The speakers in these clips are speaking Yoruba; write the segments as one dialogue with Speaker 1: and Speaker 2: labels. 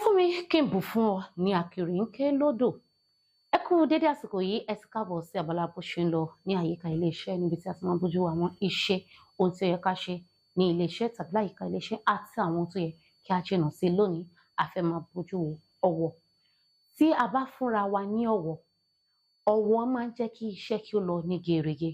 Speaker 1: fún mi kí n bù fún ọ ní àkèrè ń ké lódò. Ẹ kú dédé àsìkò yìí, ẹ sì káàbọ̀ sí abala bó ṣe ń lọ ní àyíká iléeṣẹ́ níbi tí a ti máa ń bójú àwọn iṣẹ́ ohun tí ó yẹ ká ṣe ní iléeṣẹ́ tàbí láyìíká iléeṣẹ́ àti àwọn ohun tó yẹ kí a jìnnà sí. Lónìí a fẹ́ máa bójú wo ọ̀wọ̀. Tí a bá fúnra wa ní ọ̀wọ̀, ọ̀wọ̀ máa ń jẹ́ kí iṣẹ́ kí ó lọ ní gerege.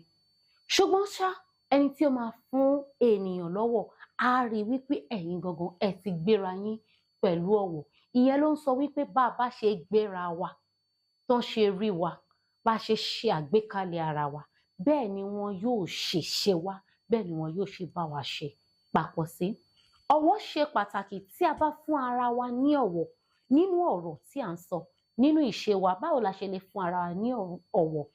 Speaker 1: Ṣùgbọ́n ṣá, ẹni tí ó máa fún ènìyàn lọ́wọ́ á rí wípé ẹ̀yin gangan ẹ ti gbéra yín pẹ̀lú ọ̀wọ̀. Ìyẹn ló ń sọ wípé bá a bá ṣe gbéra wa, tán ṣe rí wa, bá ṣe ṣe àgbékalẹ̀ ara wa, bẹ́ẹ̀ ni wọn yóò ṣe ṣe wá, bẹ́ẹ̀ ni wọn yóò ṣe bá wa ṣe papọ̀ sí. Ọ̀wọ̀ ṣe pàtàkì. Tí a bá fún ara wa ní ọ̀wọ̀ nínú ọ̀rọ̀ tí à ń sọ, nínú ìṣe wa, báwo la ṣe lè fún ara wa ní ọ̀wọ̀?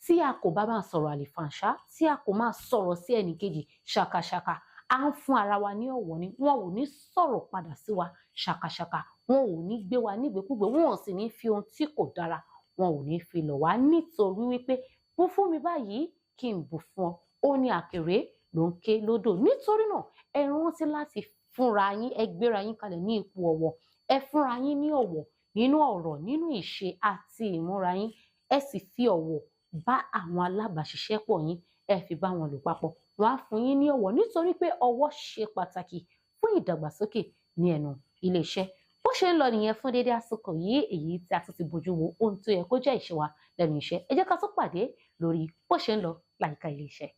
Speaker 1: Tí a kò bá máa sọ̀rọ̀ àlìfàǹṣá, tí a kò máa sọ̀rọ̀ sí ẹnìkejì ṣàkàṣàkà, à ń fún ara wa ní ọ̀wọ̀ ni. Wọn ò ní sọ̀rọ̀ padà sí wa ṣàkàṣàkà, wọn ò ní gbé wa nígbèkúgbè, wọn ò sì ní fi ohun tí kò dára, wọn ò ní fi lọ̀ wá, nítorí wípé bù fún mi báyìí kí n bù fún ọ, ó ní àkèrè ló ń ké lódò. Nítorí náà ẹ rántí láti fúnra yín, ẹ gbéra yín kalẹ̀ ní ipò ọ̀wọ̀, ẹ fúnra yín ní ọ̀wọ̀ nínú ọ̀rọ̀, nínú ìṣe àti ìmúra yín, ẹ sì fi ọ̀wọ̀ bá àwọn alábàáṣiṣẹ́pọ̀ yín, ẹ fi bá wọn lò papọ̀. Wọ́n á fún yín ní ọ̀wọ̀ nítorí pé ọ̀wọ̀ ṣe pàtàkì fún ìdàgbàsókè ní ẹnu iléeṣẹ́. Bó ṣe ń lọ nìyẹn fún dédé àsìkò yìí, èyí tí a tún ti bójú wo ohun tó yẹ kó jẹ́ ìṣe wa lẹ́nu iṣẹ́. Ẹ jẹ́ ká tún pàdé lórí bó ṣe ń lọ láyìíká iléeṣẹ́.